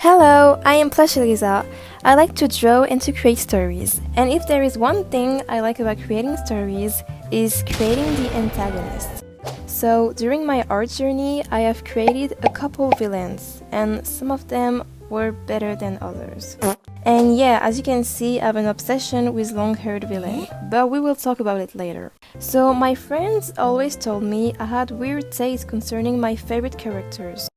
Hello, I am Plush Eliza. I like to draw and to create stories. And if there is one thing I like about creating stories, is creating the antagonist. So during my art journey, I have created a couple villains, and some of them were better than others. And yeah, as you can see, I have an obsession with long-haired villains, but we will talk about it later. So my friends always told me I had weird taste concerning my favorite characters.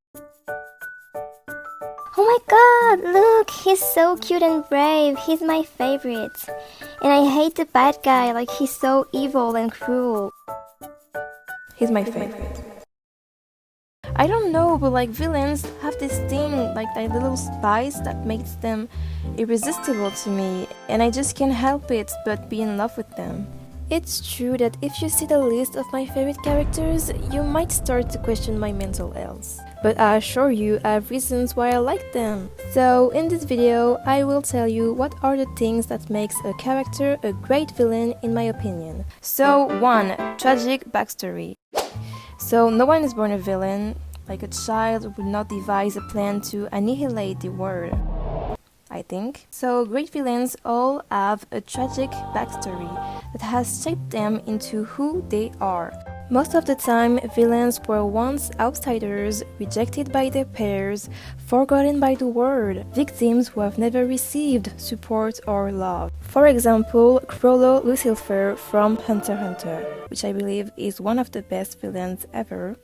Oh my god, look, he's so cute and brave, he's my favorite. And I hate the bad guy, like he's so evil and cruel. He's my favorite. I don't know, but like villains have this thing, like that little spice that makes them irresistible to me, and I just can't help it but be in love with them. It's true that if you see the list of my favorite characters, you might start to question my mental health. But I assure you, I have reasons why I like them. So in this video, I will tell you what are the things that makes a character a great villain in my opinion. So 1. Tragic backstory. So no one is born a villain, like a child would not devise a plan to annihilate the world, I think. So great villains all have a tragic backstory that has shaped them into who they are. Most of the time, villains were once outsiders, rejected by their peers, forgotten by the world, victims who have never received support or love. For example, Frollo Lucifer from Hunter x Hunter, which I believe is one of the best villains ever.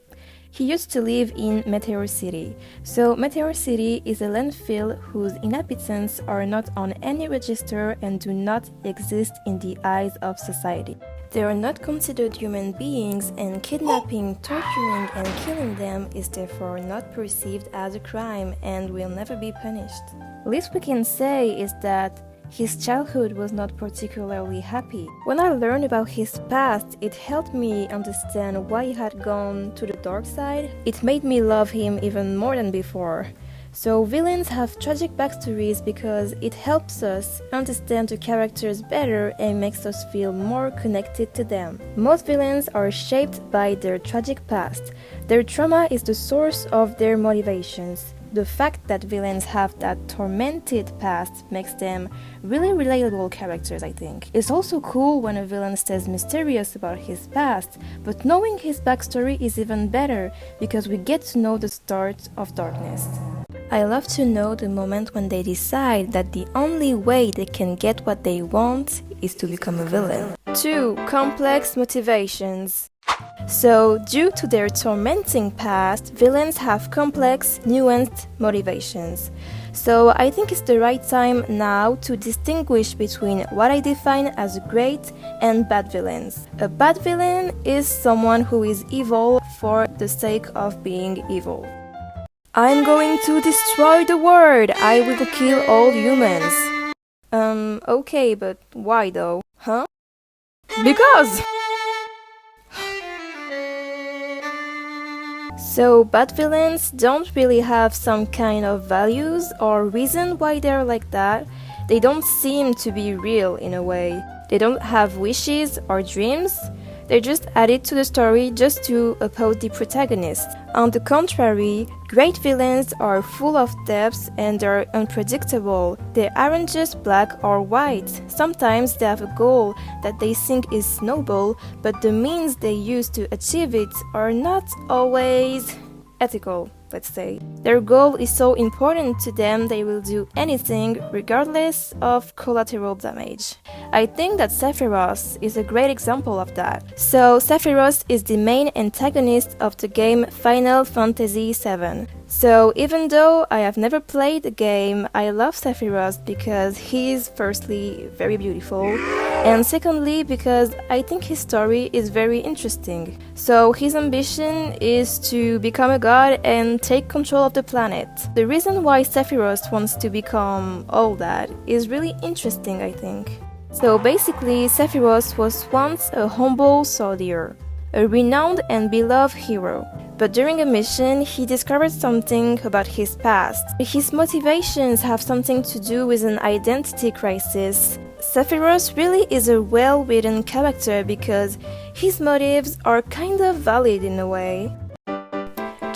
He used to live in Meteor City. So Meteor City is a landfill whose inhabitants are not on any register and do not exist in the eyes of society. They are not considered human beings, and kidnapping, torturing and killing them is therefore not perceived as a crime and will never be punished. Least we can say is that his childhood was not particularly happy. When I learned about his past, it helped me understand why he had gone to the dark side. It made me love him even more than before. So villains have tragic backstories because it helps us understand the characters better and makes us feel more connected to them. Most villains are shaped by their tragic past. Their trauma is the source of their motivations. The fact that villains have that tormented past makes them really relatable characters, I think. It's also cool when a villain stays mysterious about his past, but knowing his backstory is even better because we get to know the start of darkness. I love to know the moment when they decide that the only way they can get what they want is to become a villain. 2. Complex motivations. So, due to their tormenting past, villains have complex, nuanced motivations. So, I think it's the right time now to distinguish between what I define as great and bad villains. A bad villain is someone who is evil for the sake of being evil. I'm going to destroy the world! I will kill all humans. Okay, but why though? Huh? Because! So, bad villains don't really have some kind of values or reason why they're like that. They don't seem to be real in a way. They don't have wishes or dreams. They're just added to the story just to oppose the protagonist. On the contrary, great villains are full of depth and they're unpredictable. They aren't just black or white. Sometimes they have a goal that they think is noble, but the means they use to achieve it are not always ethical, let's say. Their goal is so important to them they will do anything regardless of collateral damage. I think that Sephiroth is a great example of that. So Sephiroth is the main antagonist of the game Final Fantasy VII. So even though I have never played the game, I love Sephiroth because he is firstly very beautiful, and secondly because I think his story is very interesting. So his ambition is to become a god and take control of the planet. The reason why Sephiroth wants to become all that is really interesting, I think. So basically, Sephiroth was once a humble soldier, a renowned and beloved hero. But during a mission, he discovered something about his past. His motivations have something to do with an identity crisis. Sephiroth really is a well-written character because his motives are kind of valid in a way.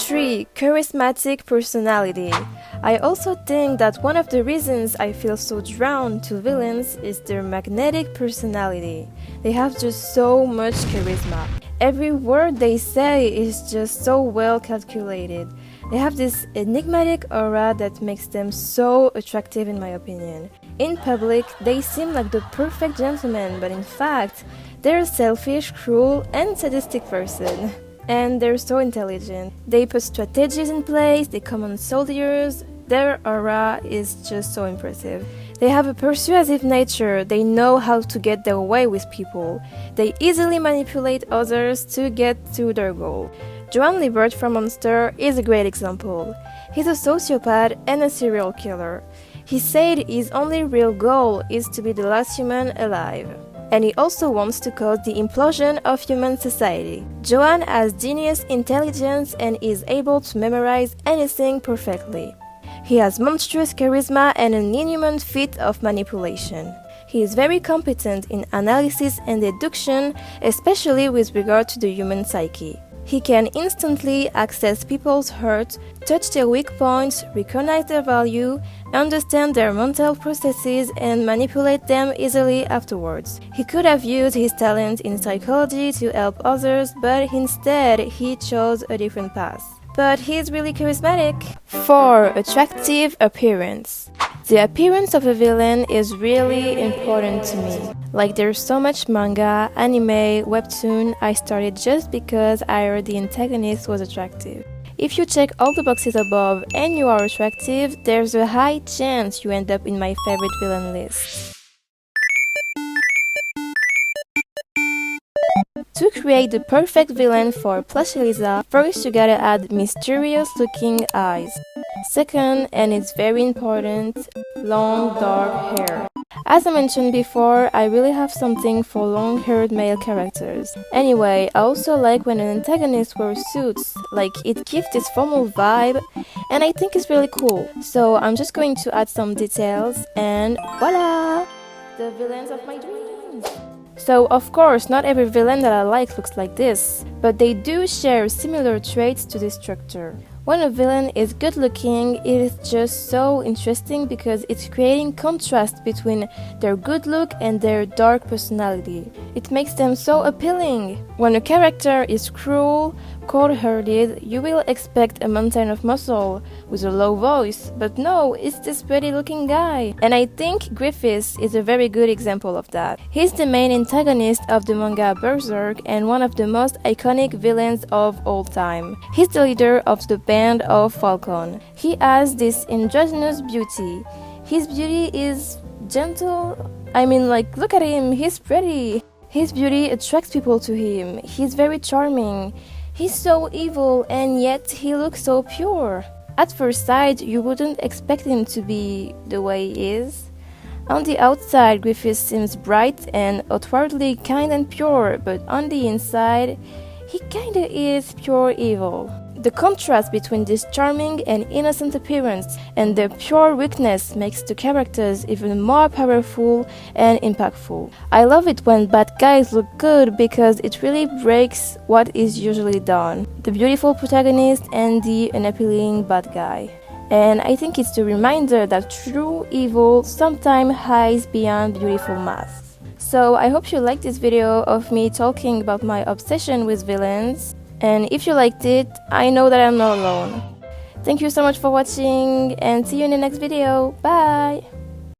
3. Charismatic personality. I also think that one of the reasons I feel so drawn to villains is their magnetic personality. They have just so much charisma. Every word they say is just so well calculated. They have this enigmatic aura that makes them so attractive in my opinion. In public, they seem like the perfect gentleman, but in fact, they're a selfish, cruel, and sadistic person. And they're so intelligent. They put strategies in place, they command soldiers. Their aura is just so impressive. They have a persuasive nature, they know how to get their way with people. They easily manipulate others to get to their goal. Joan Liebert from Monster is a great example. He's a sociopath and a serial killer. He said his only real goal is to be the last human alive. And he also wants to cause the implosion of human society. Joan has genius intelligence and is able to memorize anything perfectly. He has monstrous charisma and an inhuman feat of manipulation. He is very competent in analysis and deduction, especially with regard to the human psyche. He can instantly access people's hurt, touch their weak points, recognize their value, understand their mental processes, and manipulate them easily afterwards. He could have used his talent in psychology to help others, but instead he chose a different path. But he's really charismatic. 4. Attractive appearance. The appearance of a villain is really important to me. Like there's so much manga, anime, webtoon I started just because I heard the antagonist was attractive. If you check all the boxes above and you are attractive, there's a high chance you end up in my favorite villain list. To create the perfect villain for Plush Elisa, first you gotta add mysterious looking eyes. Second, and it's very important, long dark hair. As I mentioned before, I really have something for long-haired male characters. Anyway, I also like when an antagonist wears suits, like it gives this formal vibe, and I think it's really cool. So I'm just going to add some details, and voila! The villains of my dreams! So of course, not every villain that I like looks like this, but they do share similar traits to this structure. When a villain is good looking, it is just so interesting because it's creating contrast between their good look and their dark personality. It makes them so appealing. When a character is cruel, cold-hearted, you will expect a mountain of muscle with a low voice, but no, it's this pretty looking guy. And I think Griffiths is a very good example of that. He's the main antagonist of the manga Berserk and one of the most iconic villains of all time. He's the leader of the band of Falcon. He has this androgynous beauty. His beauty is gentle. I mean, like, look at him, he's pretty. His beauty attracts people to him. He's very charming. He's so evil and yet he looks so pure. At first sight, you wouldn't expect him to be the way he is. On the outside, Griffith seems bright and outwardly kind and pure, but on the inside, he kinda is pure evil. The contrast between this charming and innocent appearance and their pure weakness makes the characters even more powerful and impactful. I love it when bad guys look good because it really breaks what is usually done. The beautiful protagonist and the unappealing bad guy. And I think it's a reminder that true evil sometimes hides beyond beautiful masks. So I hope you liked this video of me talking about my obsession with villains. And if you liked it, I know that I'm not alone. Thank you so much for watching and see you in the next video. Bye!